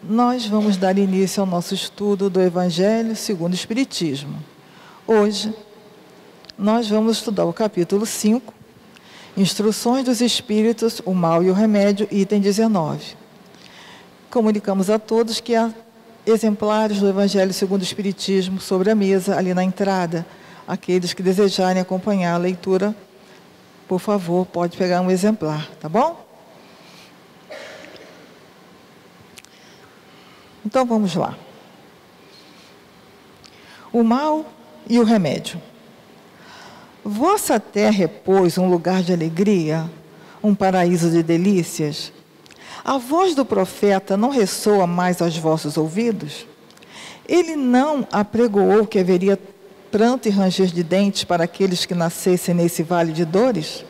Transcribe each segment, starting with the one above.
Nós vamos dar início ao nosso estudo do Evangelho segundo o Espiritismo. Hoje, nós vamos estudar o capítulo 5, Instruções dos Espíritos, o Mal e o Remédio, item 19. Comunicamos a todos que há exemplares do Evangelho segundo o Espiritismo sobre a mesa, ali na entrada. Aqueles que desejarem acompanhar a leitura, por favor, pode pegar um exemplar, tá bom? Então, vamos lá. O mal e o remédio. Vossa terra é, pois, um lugar de alegria, um paraíso de delícias? A voz do profeta não ressoa mais aos vossos ouvidos? Ele não apregoou que haveria pranto e ranger de dentes para aqueles que nascessem nesse vale de dores?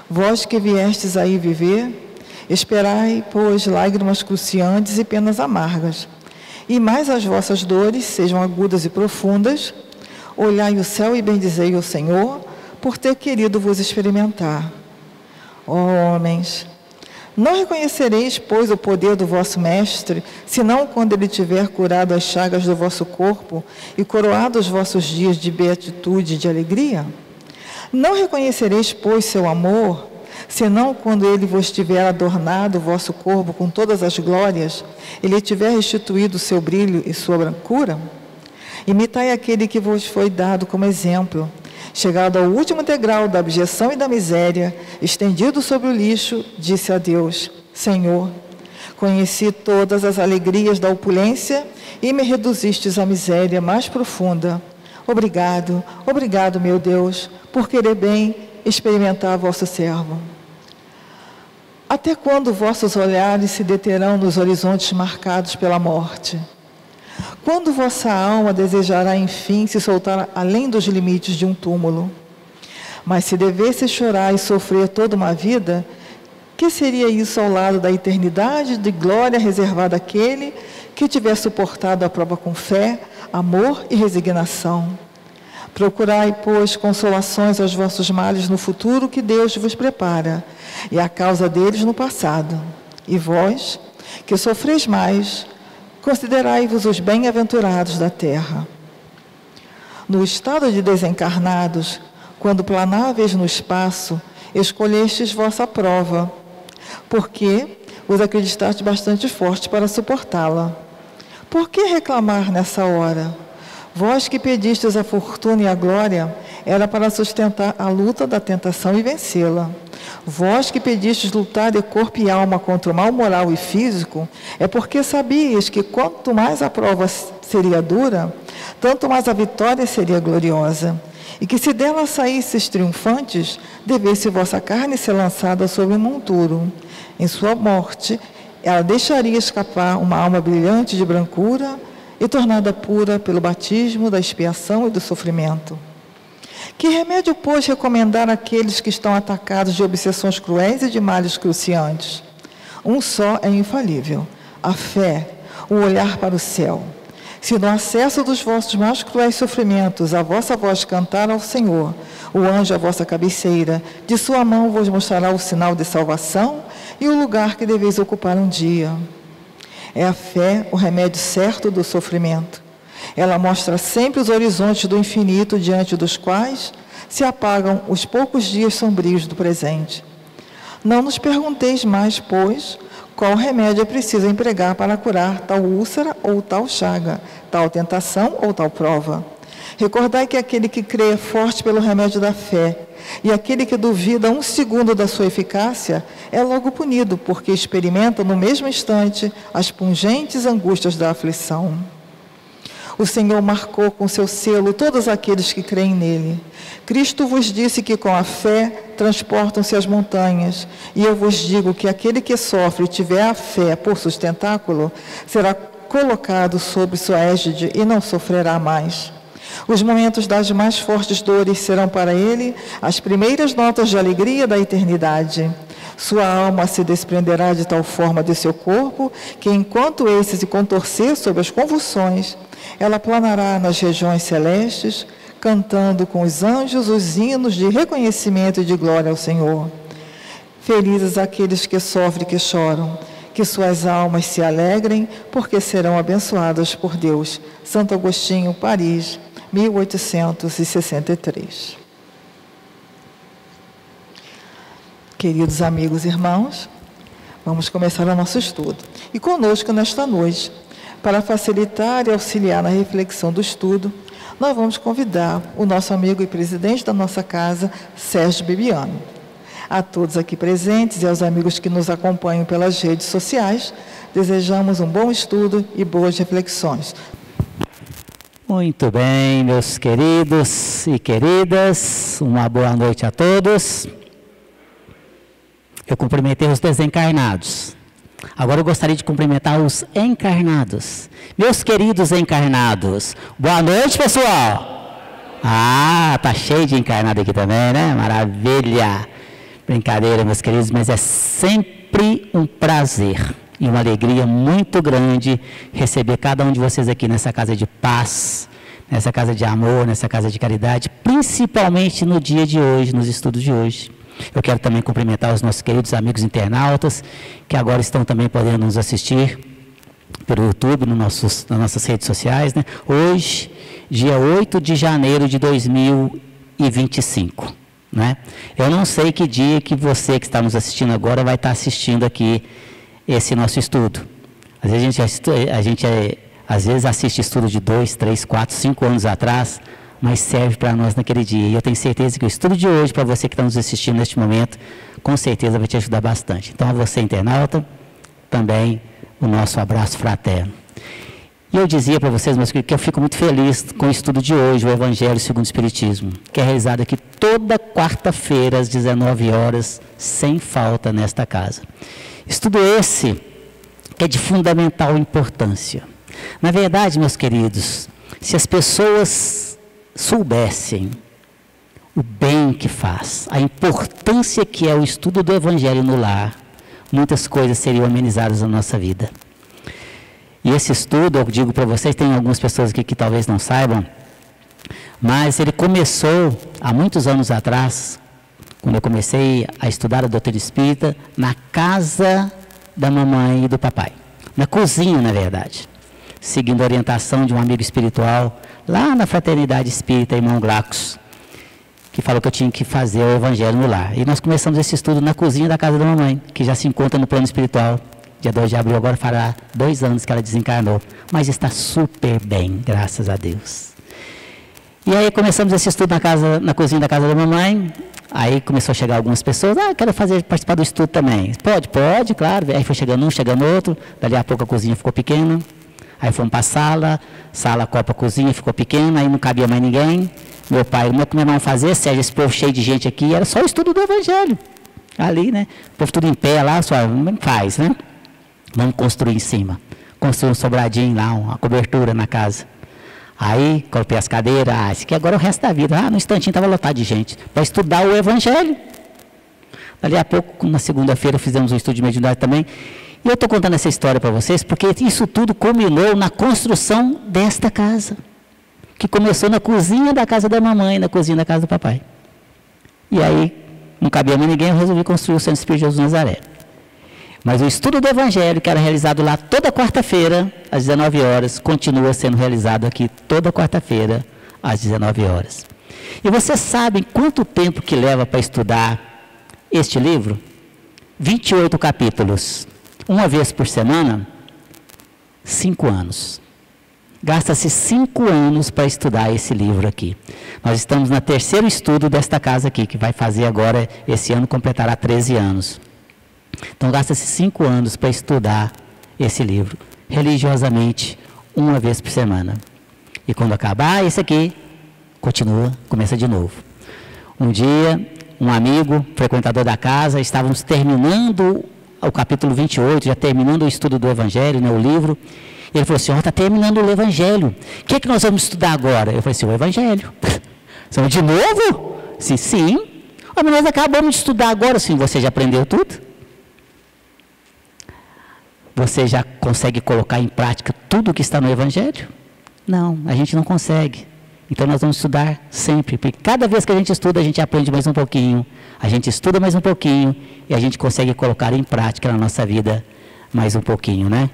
Vós que viestes aí viver, esperai, pois, lágrimas cruciantes e penas amargas. E mais as vossas dores sejam agudas e profundas, olhai o céu e bendizei o Senhor, por ter querido vos experimentar. Ó homens, não reconhecereis, pois, o poder do vosso Mestre, senão quando ele tiver curado as chagas do vosso corpo e coroado os vossos dias de beatitude e de alegria? Não reconhecereis, pois, seu amor, senão quando ele vos tiver adornado o vosso corpo com todas as glórias, ele tiver restituído o seu brilho e sua brancura? Imitai aquele que vos foi dado como exemplo, chegado ao último degrau da abjeção e da miséria, estendido sobre o lixo, disse a Deus: Senhor, conheci todas as alegrias da opulência e me reduzistes à miséria mais profunda. Obrigado, obrigado, meu Deus, por querer bem experimentar vosso servo. Até quando vossos olhares se deterão nos horizontes marcados pela morte? Quando vossa alma desejará, enfim, se soltar além dos limites de um túmulo? Mas se devesse chorar e sofrer toda uma vida, que seria isso ao lado da eternidade de glória reservada àquele que tiver suportado a prova com fé, amor e resignação? Procurai, pois, consolações aos vossos males no futuro que Deus vos prepara, e a causa deles no passado. E vós, que sofreis mais, considerai-vos os bem-aventurados da terra. No estado de desencarnados, quando planáveis no espaço, escolhestes vossa prova, porque vos acreditastes bastante forte para suportá-la. Por que reclamar nessa hora? Vós que pedistes a fortuna e a glória, era para sustentar a luta da tentação e vencê-la. Vós que pedistes lutar de corpo e alma contra o mal moral e físico, é porque sabias que quanto mais a prova seria dura, tanto mais a vitória seria gloriosa. E que se dela saísseis triunfantes, devesse vossa carne ser lançada sobre um monturo. Em sua morte, ela deixaria escapar uma alma brilhante de brancura, e tornada pura pelo batismo da expiação e do sofrimento. Que remédio, pois, recomendar àqueles que estão atacados de obsessões cruéis e de males cruciantes? Um só é infalível: a fé, o olhar para o céu. Se no acesso dos vossos mais cruéis sofrimentos a vossa voz cantar ao Senhor, o anjo à vossa cabeceira, de sua mão vos mostrará o sinal de salvação e o lugar que deveis ocupar um dia. É a fé o remédio certo do sofrimento. Ela mostra sempre os horizontes do infinito diante dos quais se apagam os poucos dias sombrios do presente. Não nos pergunteis mais, pois, qual remédio é preciso empregar para curar tal úlcera ou tal chaga, tal tentação ou tal prova. Recordai que aquele que crê é forte pelo remédio da fé, e aquele que duvida um segundo da sua eficácia é logo punido, porque experimenta no mesmo instante as pungentes angústias da aflição. O Senhor marcou com seu selo todos aqueles que creem nele. Cristo vos disse que com a fé transportam-se as montanhas, e eu vos digo que aquele que sofre e tiver a fé por sustentáculo será colocado sob sua égide e não sofrerá mais. Os momentos das mais fortes dores serão para ele as primeiras notas de alegria da eternidade. Sua alma se desprenderá de tal forma de seu corpo que, enquanto esse se contorcer sob as convulsões, ela planará nas regiões celestes, cantando com os anjos os hinos de reconhecimento e de glória ao Senhor. Felizes aqueles que sofrem e que choram, que suas almas se alegrem, porque serão abençoadas por Deus. Santo Agostinho, Paris, 1863. Queridos amigos e irmãos, vamos começar o nosso estudo. E conosco nesta noite, para facilitar e auxiliar na reflexão do estudo, nós vamos convidar o nosso amigo e presidente da nossa casa, Sérgio Bibiano. A todos aqui presentes e aos amigos que nos acompanham pelas redes sociais, desejamos um bom estudo e boas reflexões. Muito bem, meus queridos e queridas, uma boa noite a todos. Eu cumprimentei os desencarnados. Agora eu gostaria de cumprimentar os encarnados. Meus queridos encarnados, boa noite, pessoal. Tá cheio de encarnado aqui também, né? Maravilha. Brincadeira, meus queridos, mas é sempre um prazer e uma alegria muito grande receber cada um de vocês aqui nessa casa de paz, nessa casa de amor, nessa casa de caridade, principalmente no dia de hoje, nos estudos de hoje. Eu quero também cumprimentar os nossos queridos amigos internautas, que agora estão também podendo nos assistir pelo YouTube, nas nossas redes sociais, né? Hoje, dia 8 de janeiro de 2025, né? Eu não sei que dia que você que está nos assistindo agora vai estar assistindo aqui esse nosso estudo. Às vezes a gente às vezes assiste estudo de 2, 3, 4, 5 anos atrás, mas serve para nós naquele dia. E eu tenho certeza que o estudo de hoje, para você que está nos assistindo neste momento, com certeza vai te ajudar bastante. Então, a você, internauta, também o nosso abraço fraterno. E eu dizia para vocês, meus queridos, que eu fico muito feliz com o estudo de hoje, o Evangelho segundo o Espiritismo, que é realizado aqui toda quarta-feira, às 19 horas, sem falta nesta casa. Estudo esse que é de fundamental importância. Na verdade, meus queridos, se as pessoas soubessem o bem que faz, a importância que é o estudo do Evangelho no lar, muitas coisas seriam amenizadas na nossa vida. E esse estudo, eu digo para vocês, tem algumas pessoas aqui que talvez não saibam, mas ele começou há muitos anos atrás, quando eu comecei a estudar a doutrina espírita, na casa da mamãe e do papai, na cozinha, na verdade, seguindo a orientação de um amigo espiritual, lá na Fraternidade Espírita, irmão Glacos, que falou que eu tinha que fazer o Evangelho no lar. E nós começamos esse estudo na cozinha da casa da mamãe, que já se encontra no plano espiritual. Dia 2 de abril, agora fará 2 anos que ela desencarnou. Mas está super bem, graças a Deus. E aí começamos esse estudo na cozinha da casa da mamãe. Aí começou a chegar algumas pessoas, quero participar do estudo também. Pode, claro. Aí foi chegando um, chegando outro. Dali a pouco a cozinha ficou pequena. Aí fomos para a sala, copa, cozinha, ficou pequena, aí não cabia mais ninguém. Meu pai, como é que nós vamos fazer, Sérgio, esse povo cheio de gente aqui, era só o estudo do Evangelho. Ali, né? O povo tudo em pé lá, só faz, né? Vamos construir em cima. Construir um sobradinho lá, uma cobertura na casa. Aí, coloquei as cadeiras, isso aqui agora é o resto da vida. No instantinho estava lotado de gente, para estudar o Evangelho. Dali a pouco, na segunda-feira, fizemos um estudo de mediunidade também. E eu estou contando essa história para vocês porque isso tudo culminou na construção desta casa, que começou na cozinha da casa da mamãe, na cozinha da casa do papai. E aí, não cabia mais ninguém, eu resolvi construir o Centro Espírita Jesus Nazaré. Mas o estudo do Evangelho, que era realizado lá toda quarta-feira, às 19 horas, continua sendo realizado aqui toda quarta-feira, às 19 horas. E vocês sabem quanto tempo que leva para estudar este livro? 28 capítulos. Uma vez por semana, 5 anos. Gasta-se 5 anos para estudar esse livro aqui. Nós estamos no 3º estudo desta casa aqui, que vai fazer agora, esse ano completará 13 anos. Então gasta-se 5 anos para estudar esse livro, religiosamente, uma vez por semana. E quando acabar esse aqui, continua, começa de novo. Um dia, um amigo, frequentador da casa, estávamos terminando o capítulo 28, já terminando o estudo do Evangelho, né, o livro. Ele falou assim, está terminando o Evangelho. O que é que nós vamos estudar agora? Eu falei assim, o Evangelho. De novo? Sim. Mas nós acabamos de estudar agora, sim. Você já aprendeu tudo? Você já consegue colocar em prática tudo o que está no Evangelho? Não, a gente não consegue. Então nós vamos estudar sempre, porque cada vez que a gente estuda, a gente aprende mais um pouquinho, a gente estuda mais um pouquinho e a gente consegue colocar em prática na nossa vida mais um pouquinho, né?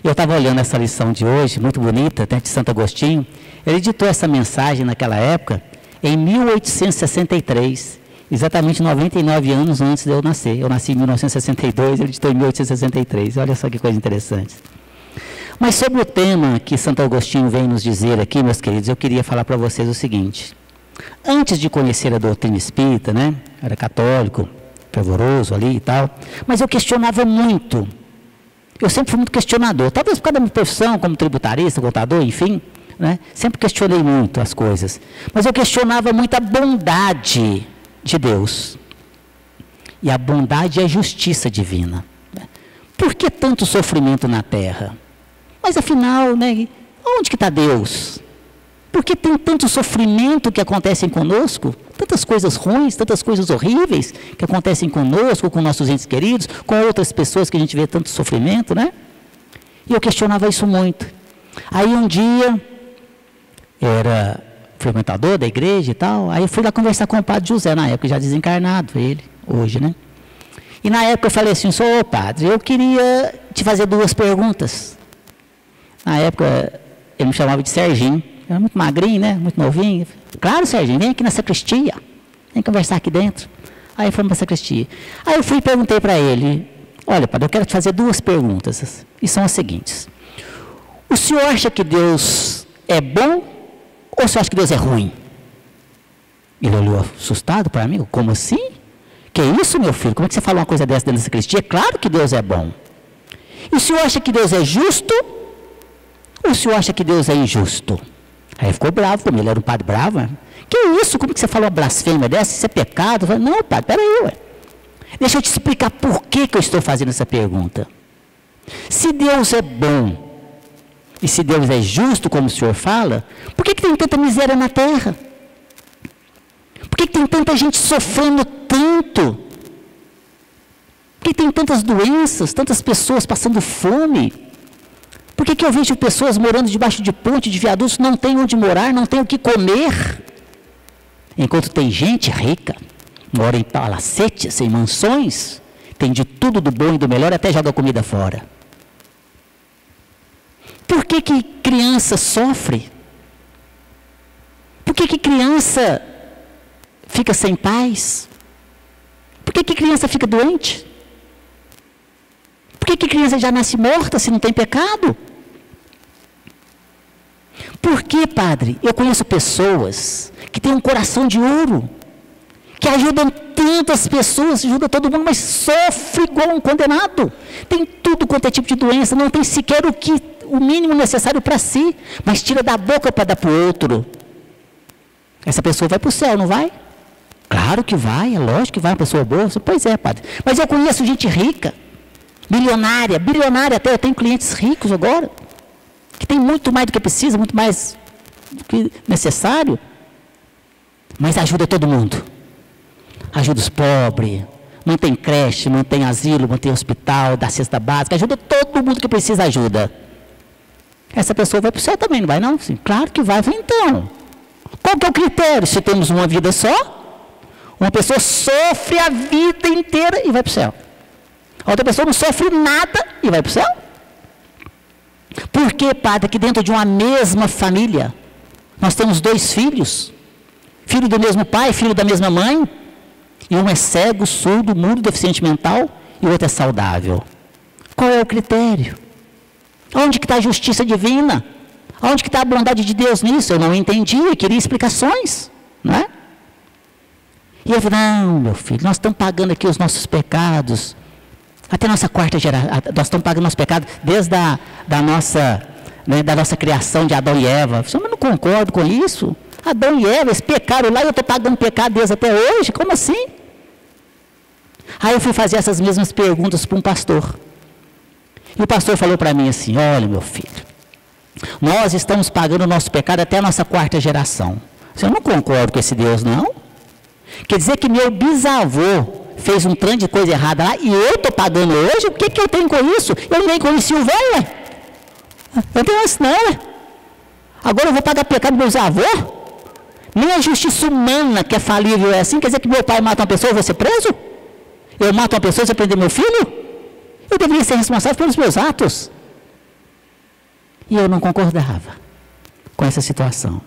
Eu estava olhando essa lição de hoje, muito bonita, até de Santo Agostinho. Ele editou essa mensagem naquela época, em 1863, exatamente 99 anos antes de eu nascer. Eu nasci em 1962, ele editou em 1863. Olha só que coisa interessante. Mas sobre o tema que Santo Agostinho vem nos dizer aqui, meus queridos, eu queria falar para vocês o seguinte. Antes de conhecer a doutrina espírita, né, era católico, fervoroso ali e tal, mas eu questionava muito. Eu sempre fui muito questionador, talvez por causa da minha profissão como tributarista, contador, enfim, né, sempre questionei muito as coisas. Mas eu questionava muito a bondade de Deus. E a bondade é a justiça divina. Por que tanto sofrimento na terra? Mas afinal, né, onde que está Deus? Por que tem tanto sofrimento que acontecem conosco? Tantas coisas ruins, tantas coisas horríveis que acontecem conosco, com nossos entes queridos, com outras pessoas que a gente vê tanto sofrimento, né? E eu questionava isso muito. Aí um dia, eu era frequentador da igreja e tal, aí eu fui lá conversar com o padre José, na época já desencarnado, ele, hoje, né? E na época eu falei assim, ô padre, eu queria te fazer 2 perguntas. Na época, ele me chamava de Serginho. Era muito magrinho, né? Muito novinho. Claro, Serginho, vem aqui na sacristia. Vem conversar aqui dentro. Aí fomos para a sacristia. Aí eu fui e perguntei para ele, olha, padre, eu quero te fazer 2 perguntas. E são as seguintes. O senhor acha que Deus é bom ou o senhor acha que Deus é ruim? Ele olhou assustado para mim. Como assim? Que isso, meu filho? Como é que você fala uma coisa dessa dentro da sacristia? Claro que Deus é bom. E o senhor acha que Deus é justo ou o senhor acha que Deus é injusto? Aí ele ficou bravo comigo, ele era um padre bravo. Né? Que isso? Como que você falou uma blasfêmia dessa? Isso é pecado? Eu falei, não, padre, peraí, ué. Deixa eu te explicar por que eu estou fazendo essa pergunta. Se Deus é bom, e se Deus é justo, como o senhor fala, por que tem tanta miséria na terra? Por que tem tanta gente sofrendo tanto? Por que tem tantas doenças, tantas pessoas passando fome? Por que eu vejo pessoas morando debaixo de ponte, de viadutos, não tem onde morar, não tem o que comer? Enquanto tem gente rica, mora em palacetes, em mansões, tem de tudo do bom e do melhor, até joga comida fora. Por que criança sofre? Por que criança fica sem paz? Por que criança fica doente? Por que criança já nasce morta se não tem pecado? Por que, padre? Eu conheço pessoas que têm um coração de ouro, que ajudam tantas pessoas, ajudam todo mundo, mas sofre igual um condenado. Tem tudo quanto é tipo de doença, não tem sequer o mínimo necessário para si, mas tira da boca para dar para o outro. Essa pessoa vai para o céu, não vai? Claro que vai, é lógico que vai, uma pessoa boa. Pois é, padre. Mas eu conheço gente rica, bilionária até, eu tenho clientes ricos agora, que tem muito mais do que precisa, muito mais do que necessário, mas ajuda todo mundo. Ajuda os pobres, não tem creche, não tem asilo, não tem hospital, dá cesta básica, ajuda todo mundo que precisa ajuda. Essa pessoa vai para o céu também, não vai não? Sim, claro que vai. Então, qual que é o critério? Se temos uma vida só, uma pessoa sofre a vida inteira e vai para o céu. A outra pessoa não sofre nada e vai para o céu. Por que, padre, que dentro de uma mesma família, nós temos 2 filhos, filho do mesmo pai, filho da mesma mãe, e um é cego, surdo, mudo, deficiente mental, e o outro é saudável? Qual é o critério? Onde que está a justiça divina? Onde que está a bondade de Deus nisso? Eu não entendi, eu queria explicações, não é? E eu falei, não, meu filho, nós estamos pagando aqui os nossos pecados, até a nossa 4ª geração, nós estamos pagando nosso pecado desde da nossa criação de Adão e Eva. Eu não concordo com isso. Adão e Eva, eles pecaram lá e eu estou pagando pecado deles até hoje? Como assim? Aí eu fui fazer essas mesmas perguntas para um pastor. E o pastor falou para mim assim, olha meu filho, nós estamos pagando o nosso pecado até a nossa 4ª geração. Eu não concordo com esse Deus, não. Quer dizer que meu bisavô fez um tanto de coisa errada lá e eu estou pagando hoje? O que eu tenho com isso? Eu nem conheci o velho, eu não tenho isso não, Agora eu vou pagar pecado do meu bisavô? Nem a justiça humana que é falível é assim. Quer dizer que meu pai mata uma pessoa e eu vou ser preso? Eu mato uma pessoa e você prender meu filho? Eu deveria ser responsável pelos meus atos. E eu não concordava com essa situação.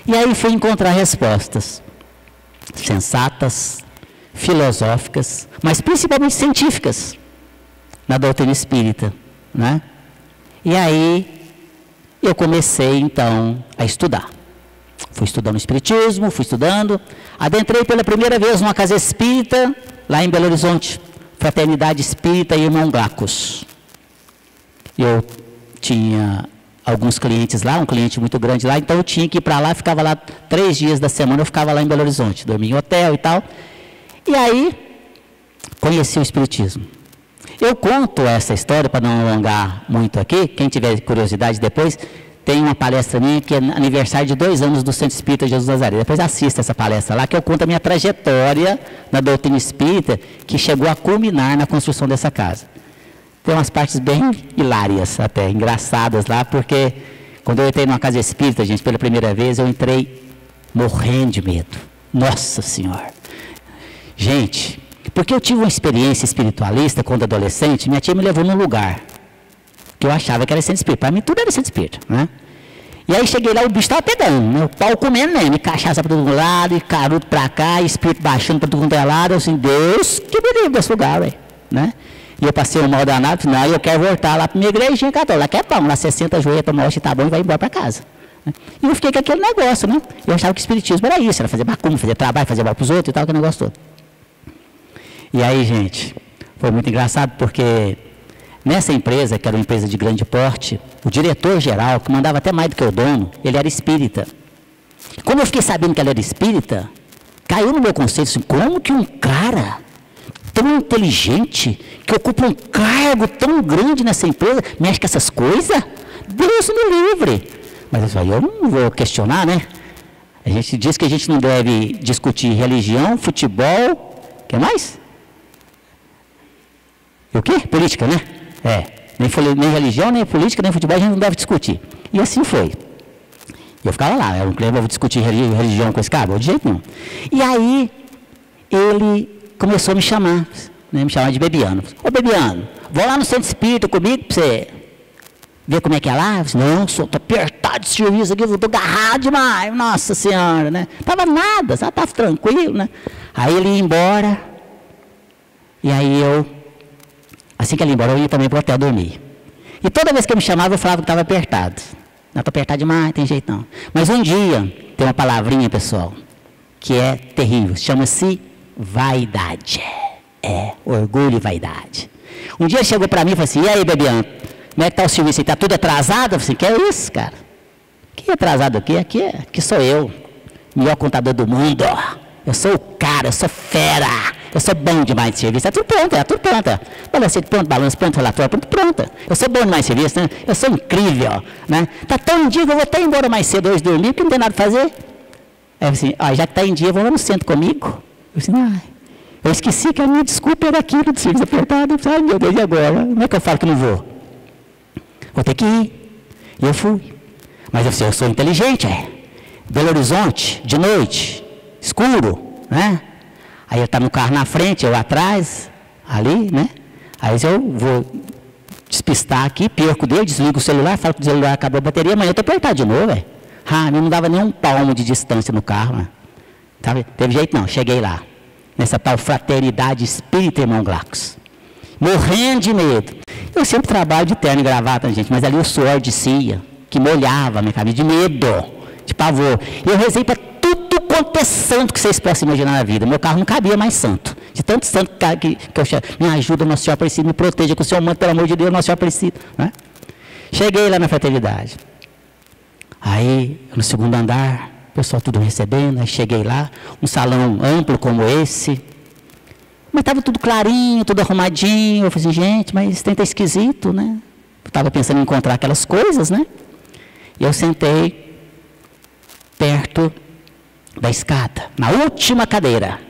E aí fui encontrar respostas sensatas, filosóficas, mas principalmente científicas, na doutrina espírita, né? E aí eu comecei então a estudar. Fui estudando o espiritismo, fui estudando, adentrei pela primeira vez numa casa espírita, lá em Belo Horizonte, Fraternidade Espírita e Irmão Glacos. Eu tinha alguns clientes lá, um cliente muito grande lá, então eu tinha que ir para lá, ficava lá 3 dias da semana, eu ficava lá em Belo Horizonte, dormia em hotel e tal. E aí, conheci o espiritismo. Eu conto essa história, para não alongar muito aqui, quem tiver curiosidade depois, tem uma palestra minha que é aniversário de 2 anos do Centro Espírita Jesus Nazaré. Depois assista essa palestra lá, que eu conto a minha trajetória na doutrina espírita, que chegou a culminar na construção dessa casa. Tem umas partes bem hilárias, até engraçadas lá, porque quando eu entrei numa casa espírita, gente, pela primeira vez, eu entrei morrendo de medo. Nossa Senhora! Gente, porque eu tive uma experiência espiritualista quando adolescente, minha tia me levou num lugar que eu achava que era centro espírita. Para mim tudo era centro espírita, né? E aí cheguei lá, o bicho estava pegando, meu pau comendo mesmo, e cachaça para todo lado, e caruto para cá, e espírito baixando para todo mundo lado. Eu assim, Deus, que me livre desse lugar, velho, né? E eu passei um mal danado, não, eu quero voltar lá para minha igrejinha católica, lá que é pão, lá 60 joelhos, toma hoste, tá bom, e vai embora para casa. E eu fiquei com aquele negócio, né? Eu achava que o espiritismo era isso, era fazer macumba, fazer trabalho, fazer mal para os outros e tal, aquele negócio todo. E aí, gente, foi muito engraçado, porque nessa empresa, que era uma empresa de grande porte, o diretor-geral, que mandava até mais do que o dono, ele era espírita. Como eu fiquei sabendo que ele era espírita, caiu no meu conceito assim, como que um cara tão inteligente, que ocupa um cargo tão grande nessa empresa, mexe com essas coisas? Deus me livre! Mas aí eu não vou questionar, né? A gente diz que a gente não deve discutir religião, futebol, o que mais? E o quê? Política, né? Nem religião, nem política, nem futebol, a gente não deve discutir. E assim foi. Eu ficava lá, eu não vou discutir religião com esse cara, de jeito nenhum. E aí, ele começou a me chamar, né, me chamar de Bebiano. Ô Bebiano, vou lá no centro espírita comigo para você ver como é que é lá. Eu disse, não, estou apertado de serviço aqui, estou agarrado demais, nossa senhora, né? Tava nada, estava tranquilo, né? Aí ele ia embora, e aí assim que ele ia embora, eu ia também para o hotel dormir. E toda vez que ele me chamava, eu falava que estava apertado. Não, estou apertado demais, tem jeito não. Mas um dia, tem uma palavrinha, pessoal, que é terrível, chama-se vaidade. Orgulho e vaidade. Um dia chegou para mim e falou assim, e aí, Bebiano, como é que está o serviço? Está tudo atrasado? Eu falei assim, que é isso, cara? Que atrasado aqui? Aqui sou eu, melhor contador do mundo. Eu sou o cara, eu sou fera. Eu sou bom demais de serviço. É tudo pronto. Balancete pronto, balanço pronto, relatório pronto. Eu sou bom demais de serviço, né? Eu sou incrível, né? Está tão em dia que eu vou até embora mais cedo hoje dormir, porque não tem nada para fazer. Aí eu assim, já que está em dia, vou lá no centro comigo. Eu assim, eu esqueci que a minha desculpa era aquilo do serviço apertado. Eu falei, ai meu Deus, e agora? Como é que eu falo que não vou? Vou ter que ir. E eu fui. Mas eu sou inteligente, Belo Horizonte, de noite, escuro, né? Aí eu estava no carro na frente, eu atrás, ali, né? Aí eu vou despistar aqui, perco dele, desligo o celular, falo que o celular acabou a bateria, amanhã eu estou apertado de novo, não dava nem um palmo de distância no carro, né? Teve jeito não, cheguei lá, nessa tal Fraternidade Espírita Irmão Glacos, morrendo de medo. Eu sempre trabalho de terno e gravata, gente, mas ali o suor descia, que molhava a minha camisa, de medo, de pavor. Eu rezei para tudo quanto é santo que vocês possam imaginar na vida. Meu carro não cabia mais santo. De tanto santo que eu chamo, me ajuda, Nossa Senhora Aparecida, me proteja com o Senhor manto, pelo amor de Deus, Nossa Senhora Aparecida. Né? Cheguei lá na fraternidade. Aí, no segundo andar, o pessoal tudo recebendo, aí cheguei lá, um salão amplo como esse, mas estava tudo clarinho, tudo arrumadinho. Eu falei assim, gente, mas isso tem que estar esquisito, né? Eu estava pensando em encontrar aquelas coisas, né? E eu sentei perto da escada, na última cadeira,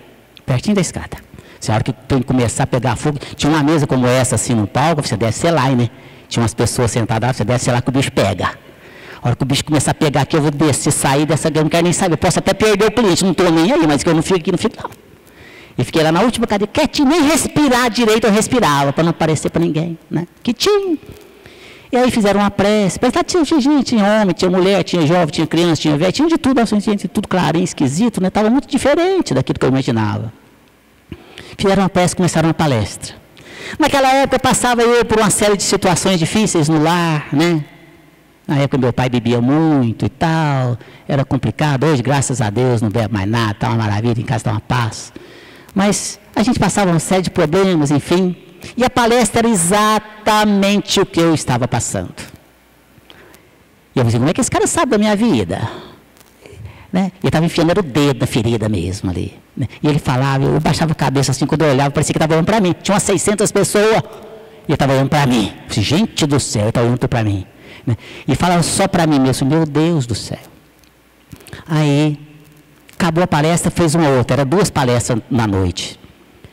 pertinho da escada. Se a hora que tem que começar a pegar fogo, tinha uma mesa como essa assim no palco, você desce lá, né? Tinha umas pessoas sentadas lá, você desce lá que o bicho pega. A hora que o bicho começar a pegar aqui, eu vou descer, sair dessa, eu não quero nem saber, posso até perder o cliente, não estou nem aí, mas que eu não fico aqui, não fico não. E fiquei lá na última cadeira, quietinho, nem respirar direito eu respirava, para não aparecer para ninguém, né? Quietinho. E aí fizeram uma prece, tinha gente, tinha homem, tinha mulher, tinha jovem, tinha criança, tinha velho, tinha de tudo, assim, tinha de tudo clarinho, esquisito, né? Estava muito diferente daquilo que eu imaginava. Fizeram uma prece, começaram uma palestra. Naquela época passava eu por uma série de situações difíceis no lar, né? Na época meu pai bebia muito e tal, era complicado. Hoje, graças a Deus, não bebe mais nada, está uma maravilha, em casa está uma paz. Mas a gente passava uma série de problemas, enfim. E a palestra era exatamente o que eu estava passando. E eu falei, como é que esse cara sabe da minha vida? Né? E eu estava enfiando o dedo na ferida mesmo ali. Né? E ele falava, eu baixava a cabeça assim, quando eu olhava, parecia que estava olhando para mim. Tinha umas 600 pessoas, e ele estava olhando para mim. Eu falei, gente do céu, ele estava olhando para mim. Né? E falava só para mim mesmo, meu Deus do céu. Aí, acabou a palestra, fez uma outra, eram 2 palestras na noite.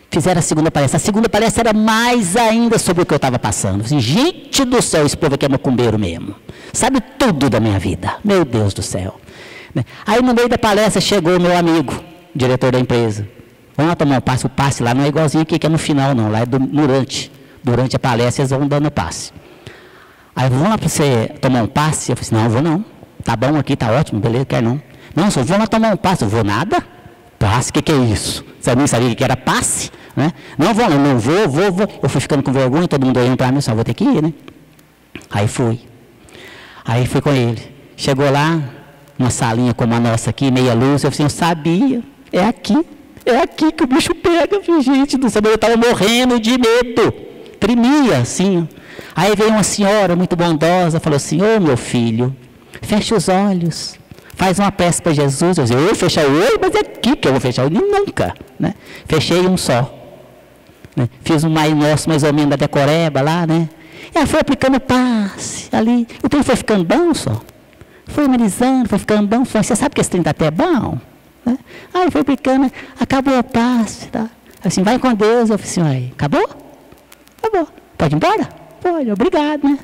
Fizeram a segunda palestra. A segunda palestra era mais ainda sobre o que eu estava passando. Assim, gente do céu, esse povo aqui é macumbeiro mesmo. Sabe tudo da minha vida. Meu Deus do céu. Aí no meio da palestra chegou o meu amigo, diretor da empresa. Vamos lá tomar um passe. O passe lá não é igualzinho aqui, que é no final não. Lá é durante. Durante a palestra eles vão dando passe. Aí, vamos lá para você tomar um passe? Eu falei assim, não, eu vou não. Tá bom aqui, tá ótimo, beleza, quer não. Não, só vou lá tomar um passe. Eu vou nada? Passe, o que é isso? Você nem sabia que era passe? Né? Não vou, não vou. Eu fui ficando com vergonha, todo mundo olhando para mim, só vou ter que ir, né? Aí fui com ele. Chegou lá, uma salinha como a nossa aqui, meia luz, eu falei assim, eu sabia, é aqui que o bicho pega, gente do céu, eu estava morrendo de medo, tremia assim. Aí veio uma senhora muito bondosa, falou assim, ô meu filho, fecha os olhos. Faz uma prece para Jesus. Eu disse, eu vou fechar o olho, mas é aqui que eu vou fechar o olho. Nunca. Né? Fechei um só. Né? Fiz um nosso mais ou menos da decoreba lá, né? E ela foi aplicando passe ali. O tempo foi ficando bom só. Foi amenizando, foi ficando bom. Você sabe que esse trem está até bom? Né? Aí foi aplicando, acabou o passe. Tá? Assim, vai com Deus. Eu falei assim, aí, acabou? Acabou. Pode ir embora? Pode, obrigado, né?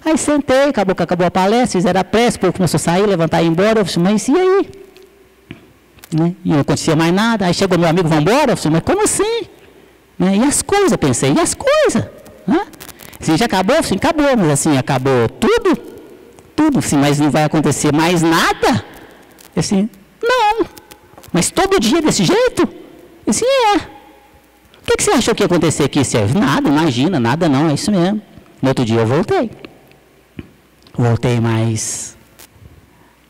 Aí sentei, acabou a palestra, fizeram a prece, o povo começou a sair, levantar e ir embora. Eu falei, mas e aí? Né? E não acontecia mais nada. Aí chegou meu amigo, vamos embora? Eu falei, mas como assim? Né? E as coisas, pensei, e as coisas? Né? Assim, já acabou? Eu falei, acabou, mas assim, acabou tudo? Tudo, assim, mas não vai acontecer mais nada? Eu assim, não. Mas todo dia desse jeito? Eu assim, é. O que você achou que ia acontecer aqui, Sérgio? Nada, imagina, nada não, é isso mesmo. No outro dia eu voltei. Voltei mais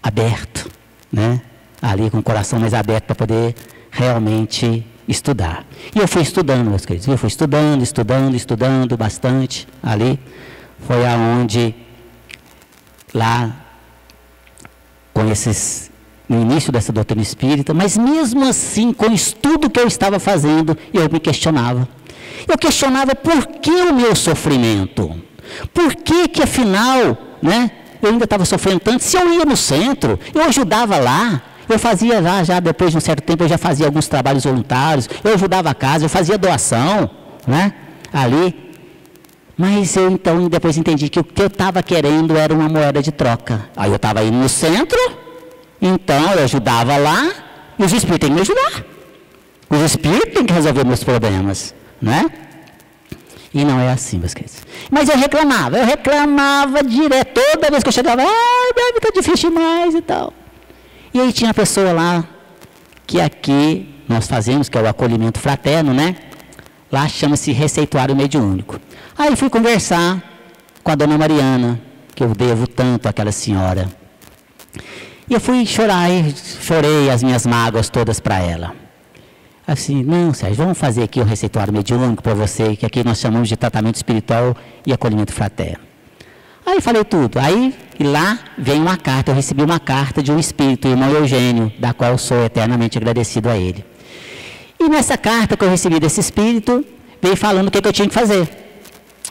aberto, né? Ali com o coração mais aberto para poder realmente estudar. E eu fui estudando, meus queridos. Eu fui estudando bastante ali. Foi aonde, lá, com esses, no início dessa doutrina espírita, mas mesmo assim, com o estudo que eu estava fazendo, eu me questionava. Eu questionava por que o meu sofrimento? Por que afinal, né, eu ainda estava sofrendo tanto? Se eu ia no centro, eu ajudava lá, eu fazia lá, já depois de um certo tempo, eu já fazia alguns trabalhos voluntários, eu ajudava a casa, eu fazia doação, né, ali. Mas eu então depois entendi que o que eu estava querendo era uma moeda de troca. Aí eu estava indo no centro, então eu ajudava lá, e os espíritos têm que me ajudar. Os espíritos têm que resolver meus problemas, né? E não é assim, meus queridos. Mas eu reclamava direto, toda vez que eu chegava, deve estar difícil demais e tal. E aí tinha uma pessoa lá, que aqui nós fazemos, que é o acolhimento fraterno, né? Lá chama-se receituário mediúnico. Aí fui conversar com a dona Mariana, que eu devo tanto àquela senhora. E eu fui chorar, e chorei as minhas mágoas todas para ela. Assim, não, Sérgio, vamos fazer aqui o receituário mediúnico para você, que aqui nós chamamos de tratamento espiritual e acolhimento fraterno. Aí falei tudo. Aí lá vem uma carta, eu recebi uma carta de um espírito, o irmão Eugênio, da qual sou eternamente agradecido a ele. E nessa carta que eu recebi desse espírito, veio falando o que eu tinha que fazer.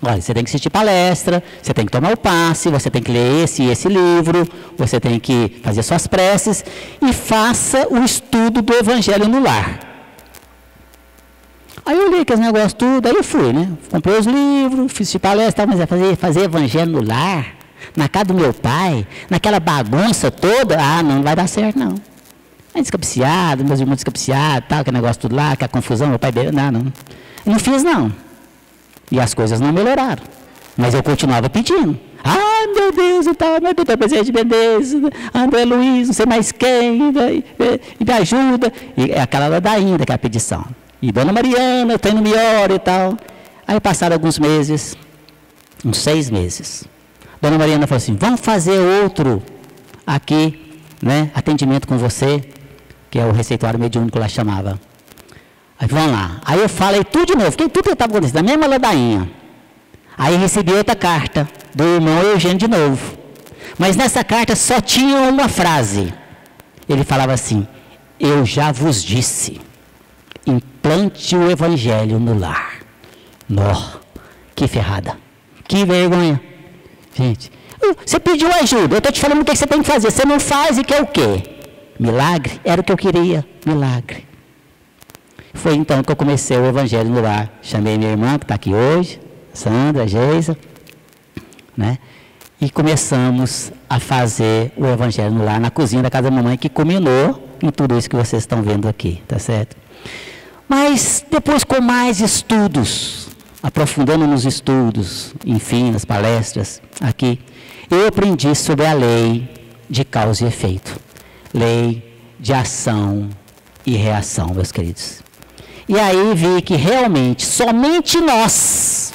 Olha, você tem que assistir palestra, você tem que tomar o passe, você tem que ler esse e esse livro, você tem que fazer suas preces e faça o estudo do Evangelho no lar. Aí eu li aqueles negócios tudo, aí eu fui, né? Comprei os livros, fiz palestra, mas fazer Evangelho no lar, na casa do meu pai, naquela bagunça toda, não vai dar certo não. Descapiciado, meus irmãos descapiciados, tal, aquele negócio tudo lá, aquela confusão, meu pai bebeu, não. Não fiz, não. E as coisas não melhoraram. Mas eu continuava pedindo. Ah, meu Deus, e tal, meu doutor Bezerra de Menezes, André Luiz, não sei mais quem, me ajuda. E aquela ladainha daquela petição. E Dona Mariana, eu estou indo melhor e tal. Aí passaram alguns meses, uns 6 meses. Dona Mariana falou assim, vamos fazer outro aqui, né, atendimento com você, que é o receituário mediúnico lá chamava. Aí vamos lá. Aí eu falei tudo de novo, fiquei tudo que estava acontecendo, a mesma ladainha. Aí recebi outra carta do irmão Eugênio de novo. Mas nessa carta só tinha uma frase. Ele falava assim, eu já vos disse, implante o evangelho no lar. Nó, que ferrada, que vergonha. Gente, você pediu ajuda, eu estou te falando o que você tem que fazer, você não faz e quer o quê? Milagre? Era o que eu queria, milagre. Foi então que eu comecei o evangelho no lar. Chamei minha irmã, que está aqui hoje, Sandra, Geisa, né? E começamos a fazer o evangelho no lar, na cozinha da casa da mamãe, que culminou em tudo isso que vocês estão vendo aqui, tá certo? Mas depois, com mais estudos, aprofundando nos estudos, enfim, nas palestras aqui, eu aprendi sobre a lei de causa e efeito, lei de ação e reação, meus queridos. E aí vi que realmente, somente nós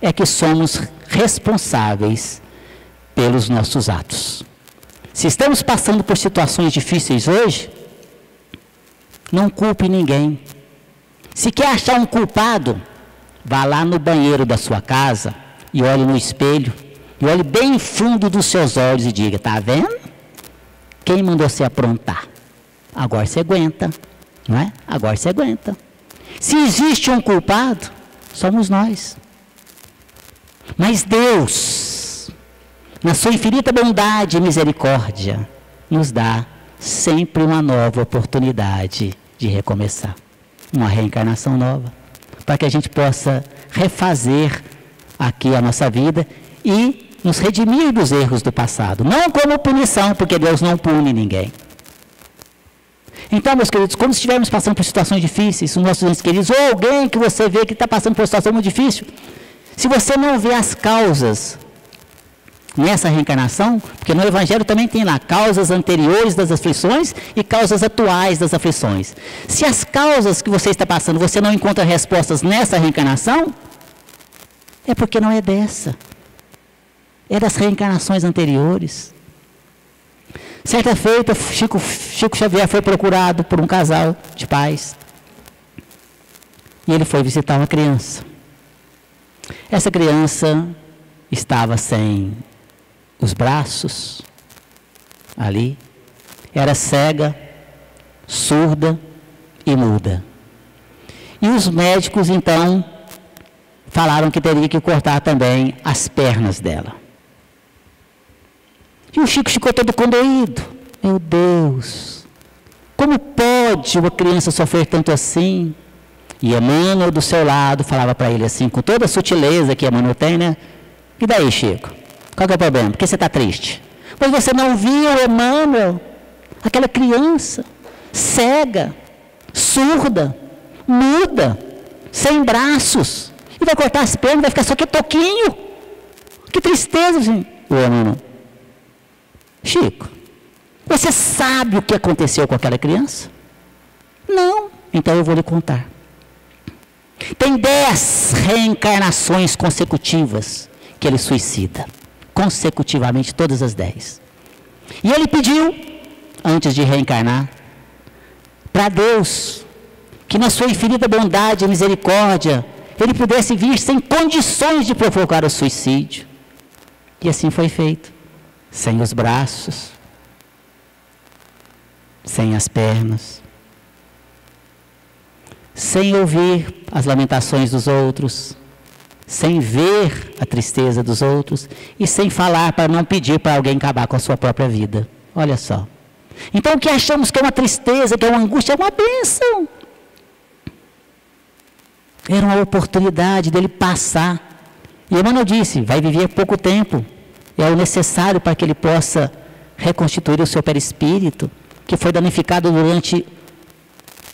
é que somos responsáveis pelos nossos atos. Se estamos passando por situações difíceis hoje, não culpe ninguém. Se quer achar um culpado, vá lá no banheiro da sua casa e olhe no espelho, e olhe bem fundo dos seus olhos e diga, tá vendo? Quem mandou você aprontar? Agora você aguenta, não é? Agora você aguenta. Se existe um culpado, somos nós. Mas Deus, na sua infinita bondade e misericórdia, nos dá sempre uma nova oportunidade de recomeçar. Uma reencarnação nova. Para que a gente possa refazer aqui a nossa vida e nos redimir dos erros do passado. Não como punição, porque Deus não pune ninguém. Então, meus queridos, quando estivermos passando por situações difíceis, os nossos entes queridos, ou alguém que você vê que está passando por uma situação muito difícil, se você não vê as causas nessa reencarnação, porque no Evangelho também tem lá causas anteriores das aflições e causas atuais das aflições. Se as causas que você está passando, você não encontra respostas nessa reencarnação, é porque não é dessa. É das reencarnações anteriores. Certa feita, Chico Xavier foi procurado por um casal de pais. E ele foi visitar uma criança. Essa criança estava sem os braços, ali. Era cega, surda e muda. E os médicos, então, falaram que teria que cortar também as pernas dela. E o Chico ficou todo condoído. Meu Deus, como pode uma criança sofrer tanto assim? E Emmanuel, do seu lado, falava para ele assim, com toda a sutileza que Emmanuel tem, né? E daí, Chico? Qual que é o problema? Por que você está triste? Pois você não viu Emmanuel, aquela criança, cega, surda, muda, sem braços, e vai cortar as pernas, vai ficar só que toquinho. Que tristeza, gente. O Emmanuel. Chico, você sabe o que aconteceu com aquela criança? Não. Então eu vou lhe contar. Tem 10 reencarnações consecutivas que ele suicida. Consecutivamente, todas as 10. E ele pediu, antes de reencarnar, para Deus, que na sua infinita bondade e misericórdia, ele pudesse vir sem condições de provocar o suicídio. E assim foi feito. Sem os braços, sem as pernas, sem ouvir as lamentações dos outros, sem ver a tristeza dos outros e sem falar para não pedir para alguém acabar com a sua própria vida. Olha só. Então o que achamos que é uma tristeza, que é uma angústia, é uma bênção. Era uma oportunidade dele passar. E Emmanuel disse, vai viver pouco tempo. É o necessário para que ele possa reconstituir o seu perispírito, que foi danificado durante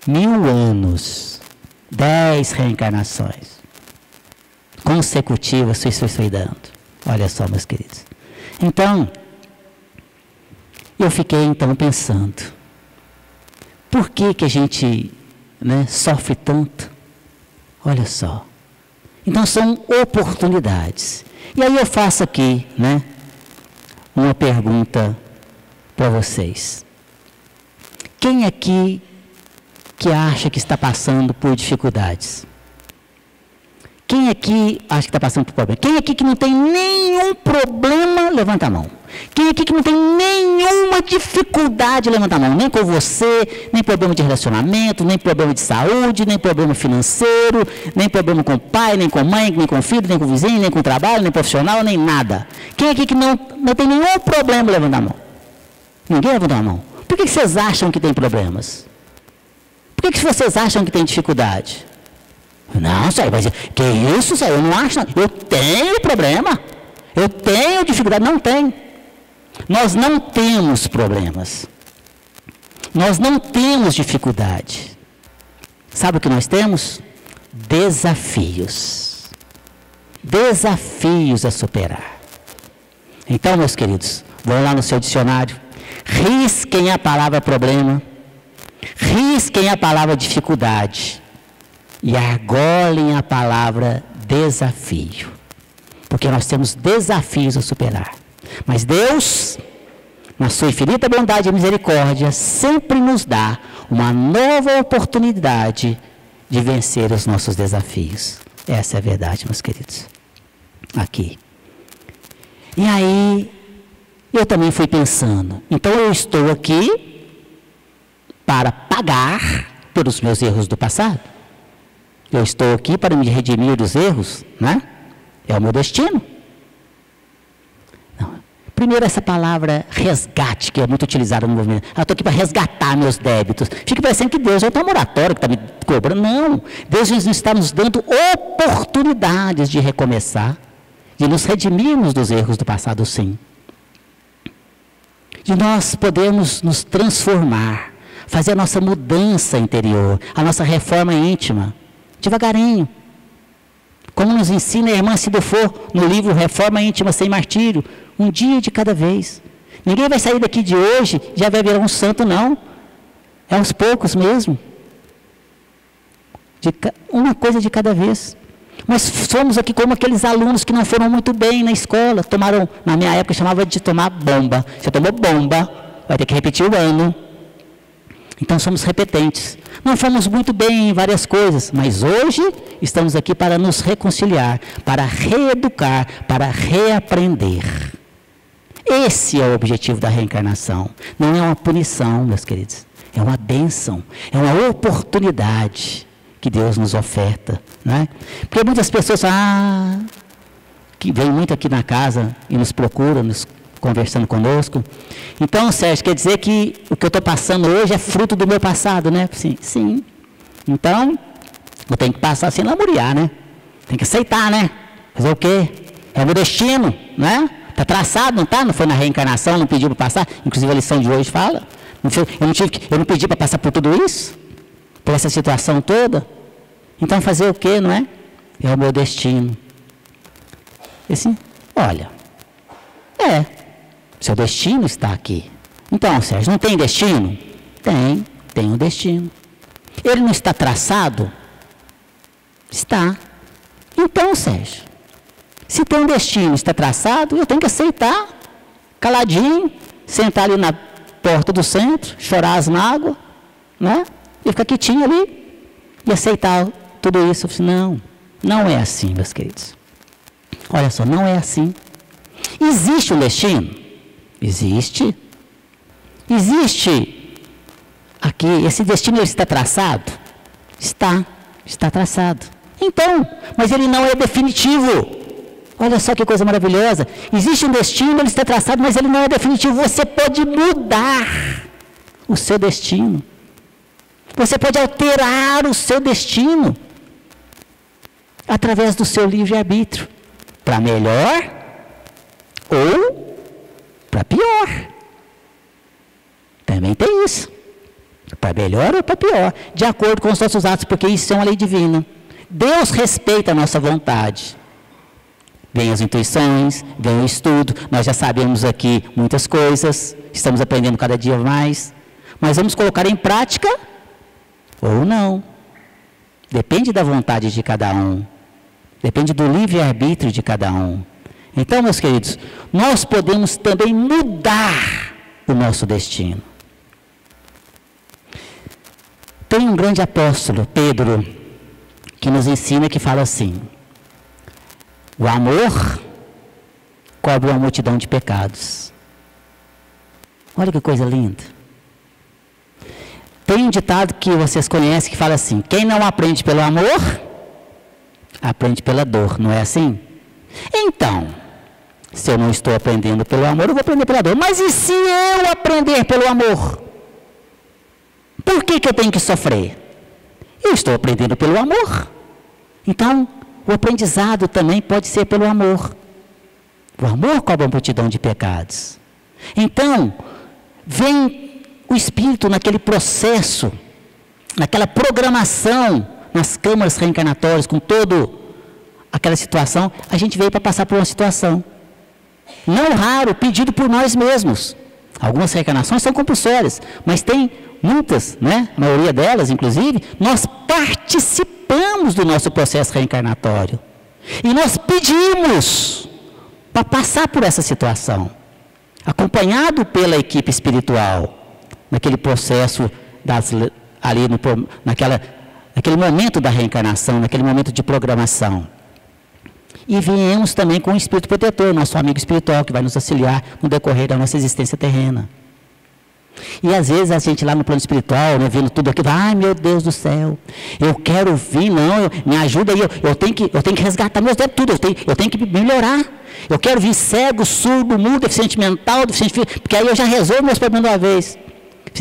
1000 anos, 10 reencarnações consecutivas, isso foi dando. Olha só, meus queridos. Então, eu fiquei então pensando, por que a gente, né, sofre tanto? Olha só. Então são oportunidades. E aí eu faço aqui, né, uma pergunta para vocês. Quem aqui que acha que está passando por dificuldades? Quem aqui acha que está passando por problema? Quem aqui que não tem nenhum problema, levanta a mão. Quem aqui que não tem nenhuma dificuldade, levanta a mão. Nem com você, nem problema de relacionamento, nem problema de saúde, nem problema financeiro, nem problema com o pai, nem com a mãe, nem com o filho, nem com o vizinho, nem com o trabalho, nem profissional, nem nada. Quem aqui que não tem nenhum problema, levanta a mão. Ninguém levantou a mão. Por que vocês acham que tem problemas? Por que vocês acham que tem dificuldade? Não, Senhor, mas que isso, Senhor? Eu não acho. Não. Eu tenho problema. Eu tenho dificuldade. Não tem. Nós não temos problemas. Nós não temos dificuldade. Sabe o que nós temos? Desafios. Desafios a superar. Então, meus queridos, vão lá no seu dicionário, risquem a palavra problema, risquem a palavra dificuldade e argolem a palavra desafio. Porque nós temos desafios a superar. Mas Deus, na sua infinita bondade e misericórdia, sempre nos dá uma nova oportunidade de vencer os nossos desafios. Essa é a verdade, meus queridos. Aqui. E aí, eu também fui pensando. Então, eu estou aqui para pagar pelos meus erros do passado. Eu estou aqui para me redimir dos erros, né? É o meu destino. Não. Primeiro, essa palavra resgate, que é muito utilizada no movimento. Eu estou aqui para resgatar meus débitos. Fica parecendo que Deus é um moratório que está me cobrando. Não. Deus está nos dando oportunidades de recomeçar, de nos redimirmos dos erros do passado, sim. De nós podermos nos transformar, fazer a nossa mudança interior, a nossa reforma íntima, devagarinho. Como nos ensina a irmã Cidofor no livro Reforma Íntima Sem Martírio, um dia de cada vez. Ninguém vai sair daqui de hoje, já vai virar um santo, não. É aos poucos mesmo. Uma coisa de cada vez. Nós somos aqui como aqueles alunos que não foram muito bem na escola, tomaram, na minha época chamava de tomar bomba. Você tomou bomba, vai ter que repetir o ano. Então somos repetentes. Não fomos muito bem em várias coisas, mas hoje estamos aqui para nos reconciliar, para reeducar, para reaprender. Esse é o objetivo da reencarnação. Não é uma punição, meus queridos. É uma bênção, é uma oportunidade que Deus nos oferta, né? Porque muitas pessoas que vêm muito aqui na casa e nos procuram, nos conversando conosco. Então, Sérgio, quer dizer que o que eu estou passando hoje é fruto do meu passado, né? Sim, sim. Então, eu tenho que passar sem lamuriar, né? Tem que aceitar, né? Fazer o quê? É o meu destino, né? Está traçado, não está? Não foi na reencarnação, não pediu para passar. Inclusive a lição de hoje fala. Eu não pedi para passar por tudo isso? Por essa situação toda? Então fazer o quê, não é? É o meu destino. E assim, olha, seu destino está aqui. Então, Sérgio, não tem destino? Tem um destino. Ele não está traçado? Está. Então, Sérgio, se tem um destino, está traçado, eu tenho que aceitar, caladinho, sentar ali na porta do centro, chorar as mágoas, né? E ficar quietinho ali e aceitar tudo isso. Eu falei, não é assim, meus queridos. Olha só, não é assim. Existe um destino? Existe. Existe aqui, esse destino ele está traçado? Está traçado. Então, mas ele não é definitivo. Olha só que coisa maravilhosa. Existe um destino, ele está traçado, mas ele não é definitivo. Você pode mudar o seu destino. Você pode alterar o seu destino através do seu livre-arbítrio. Para melhor ou para pior. Está Também tem isso. Para melhor ou para pior, de acordo com os nossos atos, porque isso é uma lei divina. Deus respeita a nossa vontade. Vem as intuições, vem o estudo, nós já sabemos aqui muitas coisas, estamos aprendendo cada dia mais, mas vamos colocar em prática ou não. Depende da vontade de cada um, depende do livre-arbítrio de cada um. Então, meus queridos, nós podemos também mudar o nosso destino. Tem um grande apóstolo, Pedro, que nos ensina, que fala assim: o amor cobre uma multidão de pecados. Olha que coisa linda. Tem um ditado que vocês conhecem que fala assim: quem não aprende pelo amor, aprende pela dor, não é assim? Então, se eu não estou aprendendo pelo amor, eu vou aprender pela dor. Mas e se eu aprender pelo amor? Por que eu tenho que sofrer? Eu estou aprendendo pelo amor. Então, o aprendizado também pode ser pelo amor. O amor cobre uma multidão de pecados. Então, vem o Espírito naquele processo, naquela programação, nas câmaras reencarnatórias, com toda aquela situação, a gente veio para passar por uma situação. Não raro, pedido por nós mesmos. Algumas reencarnações são compulsórias, mas tem muitas, né? A maioria delas, inclusive, nós participamos do nosso processo reencarnatório. E nós pedimos para passar por essa situação, acompanhado pela equipe espiritual, naquele processo, naquele momento da reencarnação, naquele momento de programação. E viemos também com o Espírito Protetor, nosso amigo espiritual, que vai nos auxiliar no decorrer da nossa existência terrena. E às vezes a gente lá no plano espiritual, né, vendo tudo aquilo, ai meu Deus do céu, eu quero vir, não, me ajuda aí, eu tenho que resgatar meus dedos, tudo, eu tenho que melhorar. Eu quero vir cego, surdo, mudo, deficiente mental, deficiente físico, porque aí eu já resolvo meus problemas de uma vez.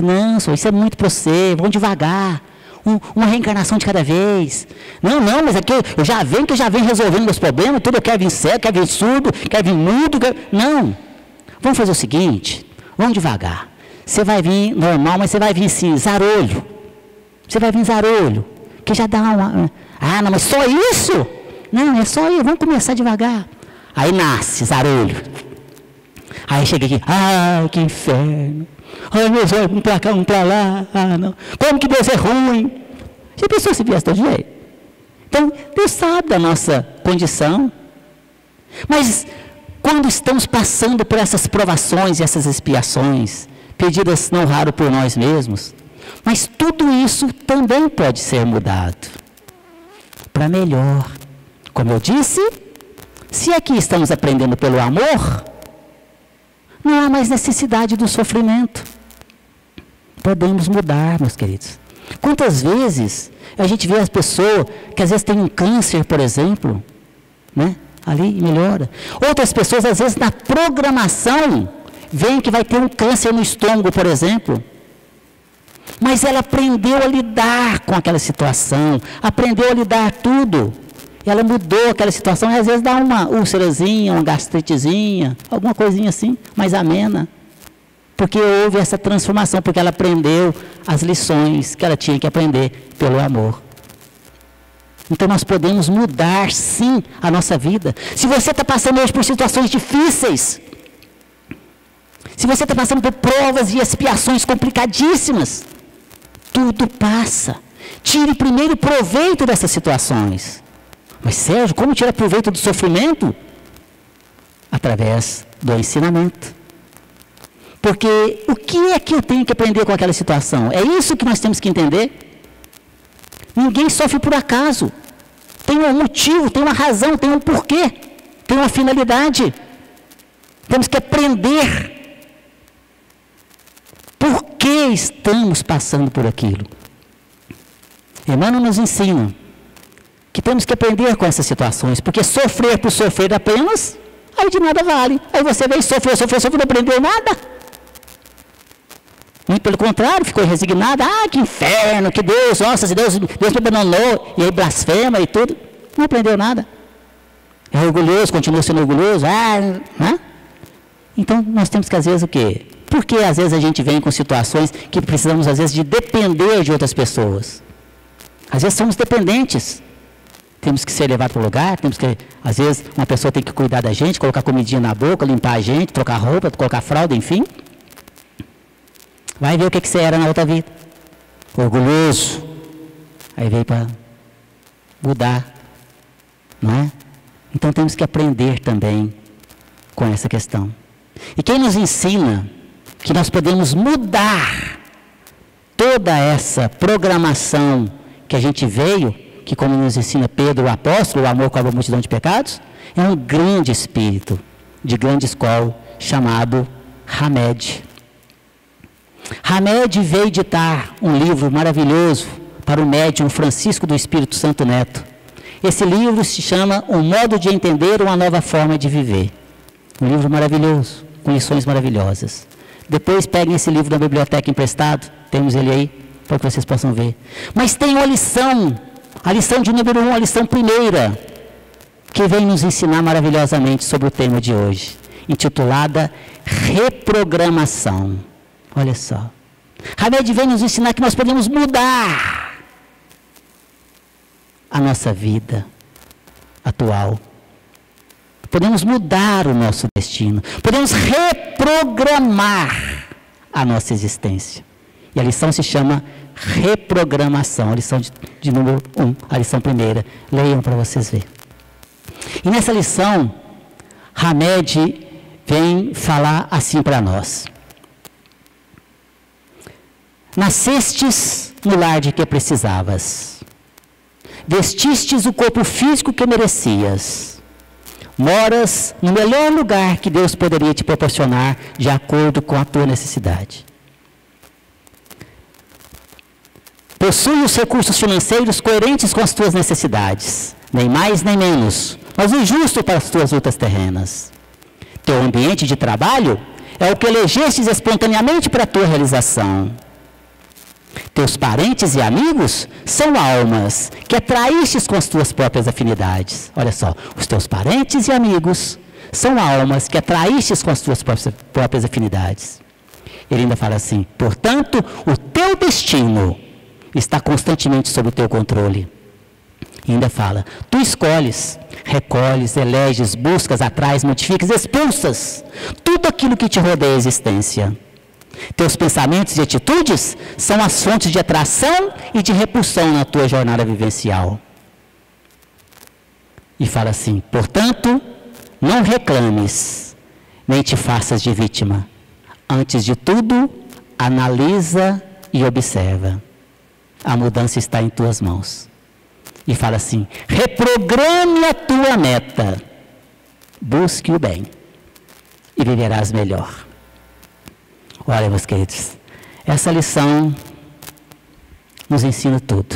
Não, isso é muito para você, vamos devagar. Uma reencarnação de cada vez. Não, mas aqui eu já venho resolvendo meus problemas, tudo, eu quero vir cego, quero vir surdo, quero vir mudo. Não. Vamos fazer o seguinte, vamos devagar. Você vai vir normal, mas você vai vir assim, zarolho. Você vai vir zarolho, que já dá uma... Ah, não, mas só isso? Não, é só isso, vamos começar devagar. Aí nasce, zarolho. Aí chega aqui, ai, que inferno. Ai, meus olhos, um para cá, um para lá. Ah, não. Como que Deus é ruim? Já pensou se viesse desse jeito? Então, Deus sabe da nossa condição. Mas, quando estamos passando por essas provações e essas expiações, pedidas não raro por nós mesmos, mas tudo isso também pode ser mudado para melhor. Como eu disse, se aqui estamos aprendendo pelo amor, não há mais necessidade do sofrimento. Podemos mudar, meus queridos. Quantas vezes a gente vê as pessoas que às vezes tem um câncer, por exemplo, né? Ali melhora. Outras pessoas, às vezes, na programação, veem que vai ter um câncer no estômago, por exemplo. Mas ela aprendeu a lidar com aquela situação, aprendeu a lidar tudo. Ela mudou aquela situação e às vezes dá uma úlcerazinha, uma gastritezinha, alguma coisinha assim, mais amena. Porque houve essa transformação, porque ela aprendeu as lições que ela tinha que aprender pelo amor. Então nós podemos mudar sim a nossa vida. Se você está passando hoje por situações difíceis, se você está passando por provas e expiações complicadíssimas, tudo passa. Tire primeiro proveito dessas situações. Mas Sérgio, como tirar proveito do sofrimento? Através do ensinamento. Porque o que é que eu tenho que aprender com aquela situação? É isso que nós temos que entender. Ninguém sofre por acaso. Tem um motivo, tem uma razão, tem um porquê, tem uma finalidade. Temos que aprender por que estamos passando por aquilo. Emmanuel nos ensina que temos que aprender com essas situações, porque sofrer por sofrer apenas, aí de nada vale. Aí você veio sofrer, não aprendeu nada. E pelo contrário, ficou resignado. Ah, que inferno, que Deus, nossa, Deus me abandonou, e aí blasfema e tudo. Não aprendeu nada. É orgulhoso, continua sendo orgulhoso. Então nós temos que às vezes o quê? Porque às vezes a gente vem com situações que precisamos às vezes de depender de outras pessoas. Às vezes somos dependentes. Temos que ser levados para o lugar, às vezes uma pessoa tem que cuidar da gente, colocar comidinha na boca, limpar a gente, trocar roupa, colocar fralda, enfim. Vai ver o que você era na outra vida. Orgulhoso. Aí veio para mudar. Não é? Então temos que aprender também com essa questão. E quem nos ensina que nós podemos mudar toda essa programação que a gente veio, que como nos ensina Pedro, o apóstolo, o amor cobre a multidão de pecados, é um grande espírito, de grande escola, chamado Hamed. Hamed veio editar um livro maravilhoso para o médium Francisco do Espírito Santo Neto. Esse livro se chama Um Modo de Entender uma Nova Forma de Viver. Um livro maravilhoso, com lições maravilhosas. Depois peguem esse livro da biblioteca emprestado, temos ele aí, para que vocês possam ver. Mas tem uma lição, a lição de número 1, a lição primeira, que vem nos ensinar maravilhosamente sobre o tema de hoje, intitulada Reprogramação. Olha só. Hamed vem nos ensinar que nós podemos mudar a nossa vida atual. Podemos mudar o nosso destino. Podemos reprogramar a nossa existência. E a lição se chama Reprogramação. A lição de número 1, a lição primeira. Leiam para vocês verem. E nessa lição, Hamed vem falar assim para nós. Nascestes no lar de que precisavas. Vestistes o corpo físico que merecias. Moras no melhor lugar que Deus poderia te proporcionar de acordo com a tua necessidade. Possui os recursos financeiros coerentes com as tuas necessidades, nem mais nem menos, mas o justo para as tuas lutas terrenas. Teu ambiente de trabalho é o que elegestes espontaneamente para a tua realização. Teus parentes e amigos são almas que atraístes com as tuas próprias afinidades. Olha só, os teus parentes e amigos são almas que atraístes com as tuas próprias afinidades. Ele ainda fala assim, portanto, o teu destino está constantemente sob o teu controle. E ainda fala, tu escolhes, recolhes, eleges, buscas, atrás, modificas, expulsas tudo aquilo que te rodeia a existência. Teus pensamentos e atitudes são as fontes de atração e de repulsão na tua jornada vivencial. E fala assim, portanto, não reclames, nem te faças de vítima. Antes de tudo, analisa e observa. A mudança está em tuas mãos. E fala assim, reprograme a tua meta. Busque o bem e viverás melhor. Olha, meus queridos, essa lição nos ensina tudo.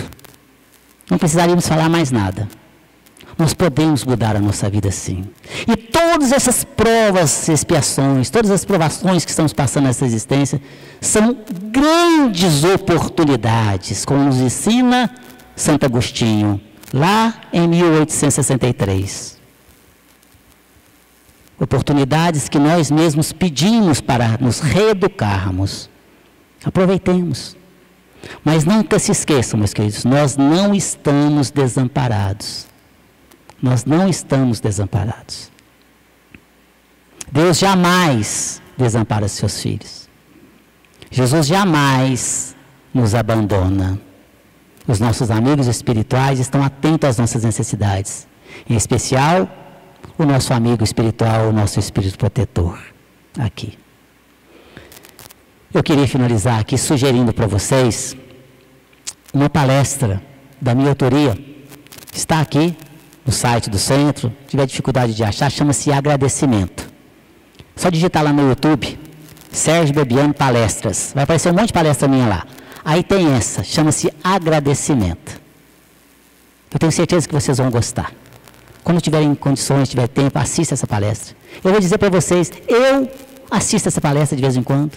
Não precisaríamos falar mais nada. Nós podemos mudar a nossa vida sim. E todas essas provas, expiações, todas as provações que estamos passando nessa existência, são grandes oportunidades, como nos ensina Santo Agostinho, lá em 1863. Oportunidades que nós mesmos pedimos para nos reeducarmos. Aproveitemos. Mas nunca se esqueçam, meus queridos, nós não estamos desamparados. Nós não estamos desamparados. Deus jamais desampara seus filhos. Jesus jamais nos abandona. Os nossos amigos espirituais estão atentos às nossas necessidades. Em especial, o nosso amigo espiritual, o nosso espírito protetor, aqui. Eu queria finalizar aqui sugerindo para vocês uma palestra da minha autoria. Está aqui no site do centro, se tiver dificuldade de achar, chama-se Agradecimento. Só digitar lá no YouTube, Sérgio Bebiano Palestras. Vai aparecer um monte de palestra minha lá. Aí tem essa, chama-se Agradecimento. Eu tenho certeza que vocês vão gostar. Quando tiverem condições, tiver tempo, assista essa palestra. Eu vou dizer para vocês, eu assisto essa palestra de vez em quando.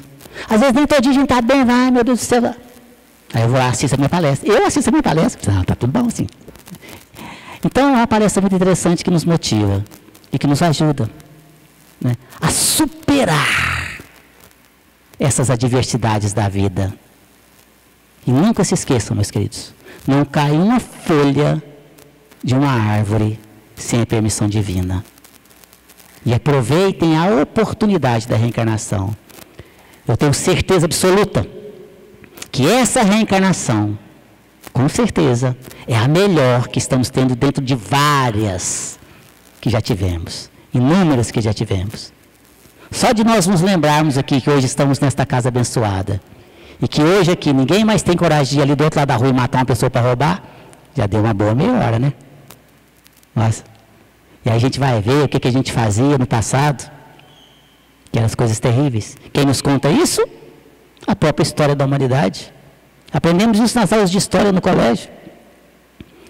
Às vezes nem todo dia a gente está bem, vai, meu Deus do céu. Aí eu vou lá, assisto a minha palestra. Eu assisto a minha palestra. Ah, tá tudo bom assim. Então é uma palestra muito interessante que nos motiva e que nos ajuda, né, a superar essas adversidades da vida. E nunca se esqueçam, meus queridos, não cai uma folha de uma árvore sem a permissão divina. E aproveitem a oportunidade da reencarnação. Eu tenho certeza absoluta que essa reencarnação, com certeza, é a melhor que estamos tendo dentro de várias que já tivemos, inúmeras que já tivemos. Só de nós nos lembrarmos aqui que hoje estamos nesta casa abençoada, e que hoje aqui ninguém mais tem coragem de ir ali do outro lado da rua e matar uma pessoa para roubar, já deu uma boa meia hora, né? Nossa. E aí a gente vai ver o que a gente fazia no passado, que eram as coisas terríveis. Quem nos conta isso? A própria história da humanidade. Aprendemos isso nas aulas de história no colégio.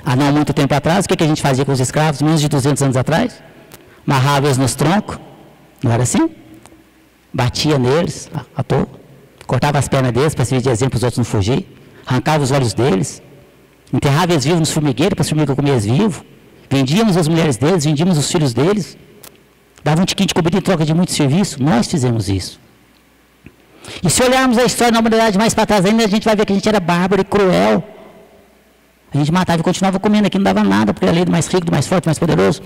Há não muito tempo atrás, o que a gente fazia com os escravos, menos de 200 anos atrás? Amarrava eles nos troncos, não era assim? Batia neles, à toa. Cortava as pernas deles para servir de exemplo para os outros não fugir. Arrancava os olhos deles. Enterrava eles vivos nos formigueiros para as formigas comer eles vivos. Vendíamos as mulheres deles, vendíamos os filhos deles. Dava um tiquinho de comida em troca de muito serviço. Nós fizemos isso. E se olharmos a história da humanidade mais para trás ainda, a gente vai ver que a gente era bárbaro e cruel. A gente matava e continuava comendo aqui, não dava nada, porque era a lei do mais rico, do mais forte, do mais poderoso.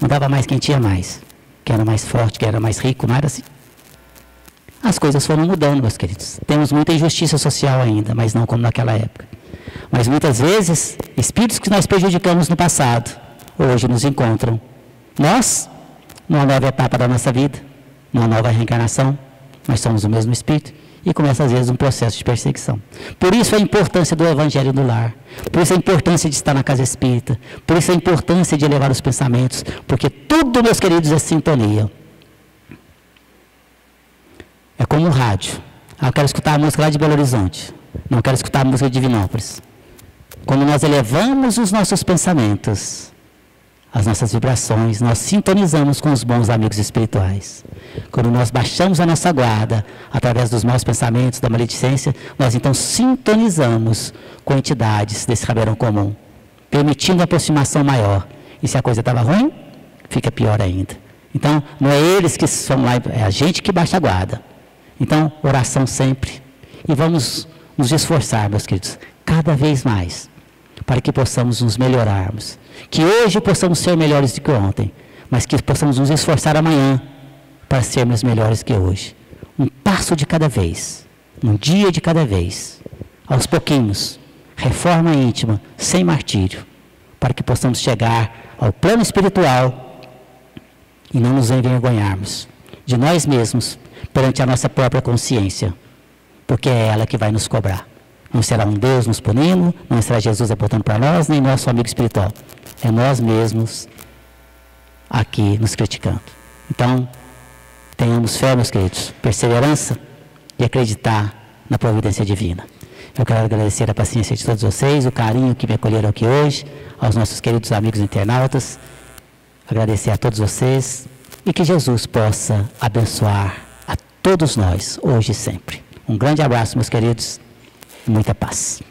Não dava mais quem tinha mais. Quem era mais forte, quem era mais rico, não era assim. As coisas foram mudando, meus queridos. Temos muita injustiça social ainda, mas não como naquela época. Mas muitas vezes, espíritos que nós prejudicamos no passado, hoje nos encontram. Nós, numa nova etapa da nossa vida, numa nova reencarnação, nós somos o mesmo espírito, e começa às vezes um processo de perseguição. Por isso a importância do evangelho no lar, por isso a importância de estar na casa espírita, por isso a importância de elevar os pensamentos, porque tudo, meus queridos, é sintonia. É como um rádio. Eu quero escutar a música lá de Belo Horizonte, não quero escutar a música de Divinópolis. Quando nós elevamos os nossos pensamentos, as nossas vibrações, nós sintonizamos com os bons amigos espirituais. Quando nós baixamos a nossa guarda, através dos maus pensamentos, da maledicência, nós então sintonizamos com entidades desse rabeirão comum, permitindo a aproximação maior. E se a coisa estava ruim, fica pior ainda. Então, não é eles que são lá, é a gente que baixa a guarda. Então, oração sempre. E vamos nos esforçar, meus queridos, cada vez mais, para que possamos nos melhorarmos. Que hoje possamos ser melhores do que ontem, mas que possamos nos esforçar amanhã para sermos melhores que hoje. Um passo de cada vez, um dia de cada vez, aos pouquinhos, reforma íntima, sem martírio, para que possamos chegar ao plano espiritual e não nos envergonharmos de nós mesmos perante a nossa própria consciência, porque é ela que vai nos cobrar. Não será um Deus nos punindo, não será Jesus apontando para nós, nem nosso amigo espiritual. É nós mesmos aqui nos criticando. Então, tenhamos fé, meus queridos, perseverança e acreditar na providência divina. Eu quero agradecer a paciência de todos vocês, o carinho que me acolheram aqui hoje, aos nossos queridos amigos internautas. Agradecer a todos vocês e que Jesus possa abençoar a todos nós, hoje e sempre. Um grande abraço, meus queridos, e muita paz.